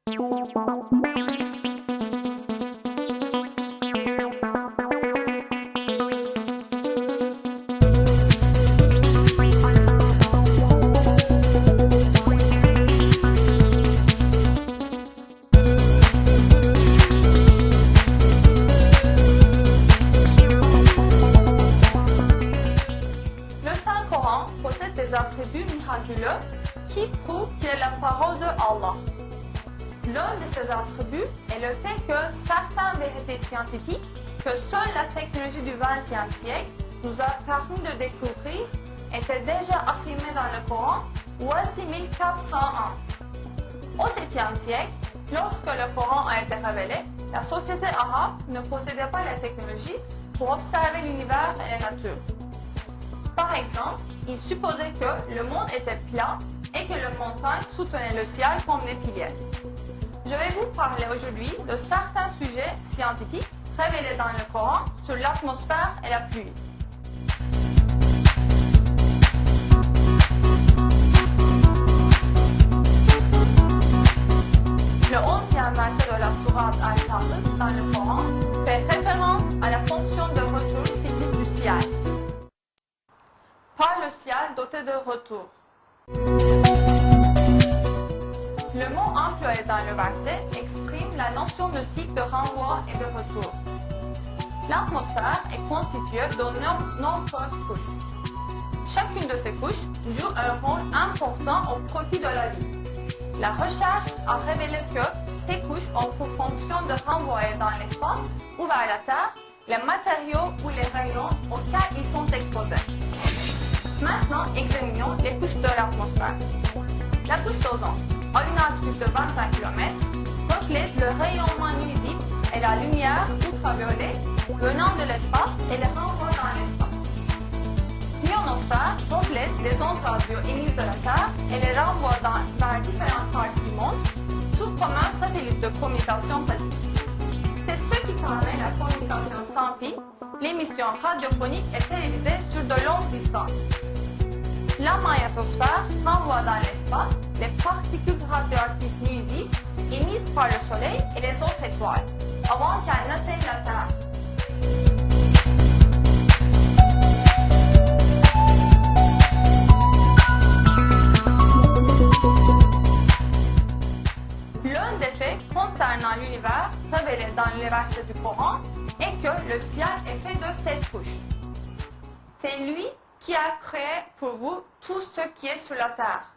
Le Saint-Coran possède des attributs miraculeux qui prouvent qu'il est la parole de Allah. L'un de ces attributs est le fait que certaines vérités scientifiques que seule la technologie du XXe siècle nous a permis de découvrir étaient déjà affirmées dans le Coran voici 1400 ans. Au 7e siècle, lorsque le Coran a été révélé, la société arabe ne possédait pas la technologie pour observer l'univers et la nature. Par exemple, il supposait que le monde était plat et que les montagnes soutenaient le ciel comme des piliers. Je vais vous parler aujourd'hui de certains sujets scientifiques révélés dans le Coran sur l'atmosphère et la pluie. Le 11e verset de la sourate Al-Tariq dans le Coran fait référence à la fonction de retour cyclique du ciel. Par le ciel doté de retour. Le mot employé dans le verset exprime la notion de cycle de renvoi et de retour. L'atmosphère est constituée de nombreuses couches. Chacune de ces couches joue un rôle important au profit de la vie. La recherche a révélé que ces couches ont pour fonction de renvoyer dans l'espace ou vers la Terre les matériaux ou les rayons auxquels ils sont exposés. Maintenant, examinons les couches de l'atmosphère. La couche d'ozone, à une altitude de 25 km, reflète le rayonnement nuisible et la lumière ultraviolet venant de l'espace et les renvoie dans l'espace. L'ionosphère reflète les ondes radio émises de la Terre et les renvoie vers différentes parties du monde, tout comme un satellite de communication pacifique. C'est ce qui permet la communication sans fil, l'émission radiophonique et télévisée sur de longues distances. La magnétosphère renvoie dans l'espace les particules radioactives nuisibles émises par le Soleil et les autres étoiles, avant qu'elles n'atteignent la Terre. L'un des faits concernant l'univers révélé dans les versets du Coran est que le ciel est fait de 7 couches. C'est lui qui a créé pour vous tout ce qui est sur la terre.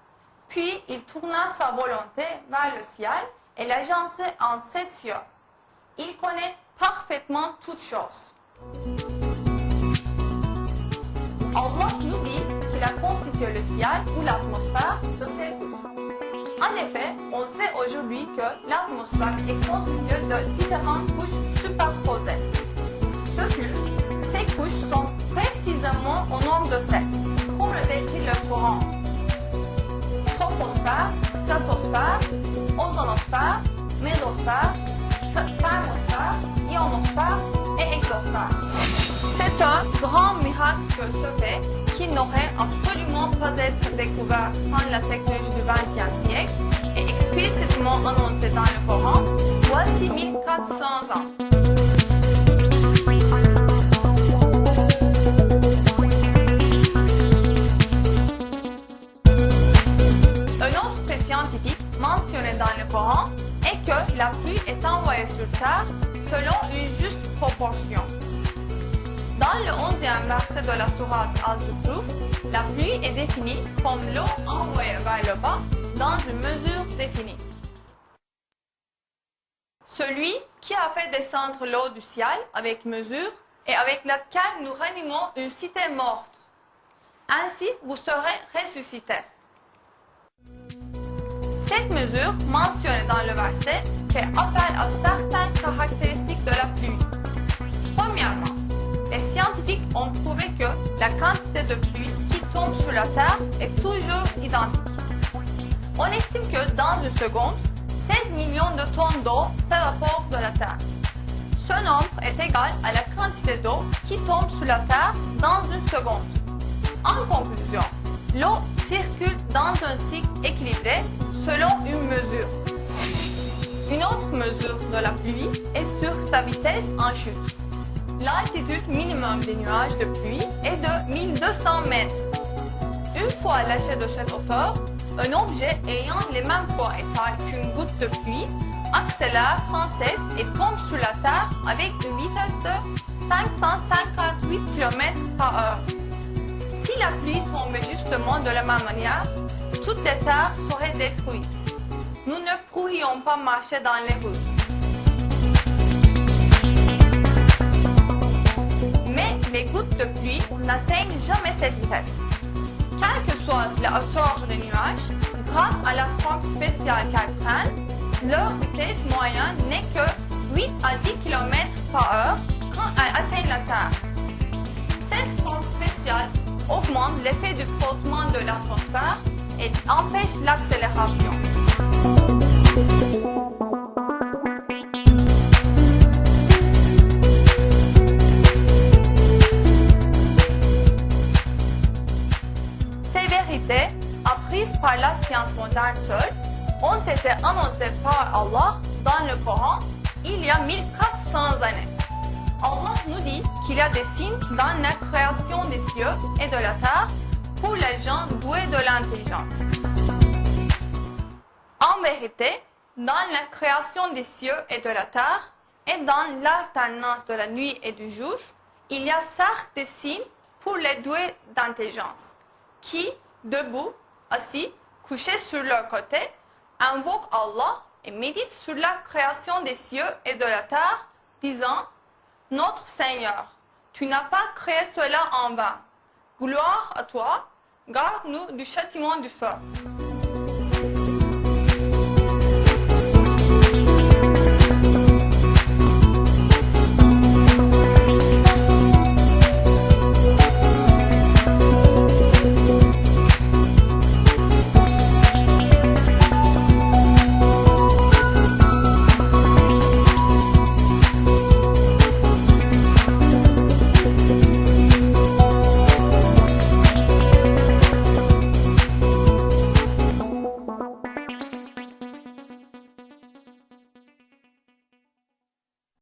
Puis il tourna sa volonté vers le ciel et l'agença en 7 cieux. Il connaît parfaitement toutes choses. Allah nous dit qu'il a constitué le ciel ou l'atmosphère de 7 couches. En effet, on sait aujourd'hui que l'atmosphère est constituée de différentes couches superposées. De plus, ces couches sont précisément au nombre de 7, comme le décrit le Coran. Troposphère, stratosphère, ozonosphère, mésosphère, thermosphère, ionosphère et exosphère. C'est un grand miracle que ce fait qui n'aurait absolument pas été découvert sans la technologie du XXe siècle et explicitement annoncé dans le Coran voici 1400 ans. Un autre fait scientifique mentionné dans le Coran est que la pluie est envoyée sur Terre selon une juste proportion. Dans le 11e verset de la sourate Al-Zukhruf, la pluie est définie comme l'eau envoyée vers le bas dans une mesure définie. Celui qui a fait descendre l'eau du ciel avec mesure et avec laquelle nous ranimons une cité morte. Ainsi, vous serez ressuscités. Cette mesure mentionnée dans le verset fait appel à certaines caractéristiques de la pluie. Premièrement, les scientifiques ont prouvé que la quantité de pluie qui tombe sur la Terre est toujours identique. On estime que dans une seconde, 16 millions de tonnes d'eau s'évaporent de la Terre. Ce nombre est égal à la quantité d'eau qui tombe sur la Terre dans une seconde. En conclusion, l'eau circule dans un cycle équilibré selon une mesure. en chute. L'altitude minimum des nuages de pluie est de 1200 mètres. Une fois lâché de cette hauteur, un objet ayant les mêmes poids et taille qu'une goutte de pluie accélère sans cesse et tombe sur la Terre avec une vitesse de 558 km/h. Si la pluie tombait justement de la même manière, toute la Terre serait détruite. Nous ne pourrions pas marcher dans les rues. Mais les gouttes de pluie n'atteignent jamais cette vitesse. Quelle que soit la hauteur des nuages, grâce à la forme spéciale qu'elles prennent, leur vitesse moyenne n'est que 8 à 10 km/h quand elles atteignent la Terre. Cette forme spéciale augmente l'effet du frottement de l'atmosphère et empêche l'accélération. Ces vérités, apprises par la science moderne seule, ont été annoncées par Allah dans le Coran il y a 1400 années. Allah nous dit qu'il y a des signes dans la création des cieux et de la terre pour les gens doués de l'intelligence. En vérité, dans la création des cieux et de la terre et dans l'alternance de la nuit et du jour, il y a certes des signes pour les doués d'intelligence qui, debout, assis, couchés sur leur côté, invoquent Allah et méditent sur la création des cieux et de la terre, disant « Notre Seigneur, tu n'as pas créé cela en vain. Gloire à toi, garde-nous du châtiment du feu. »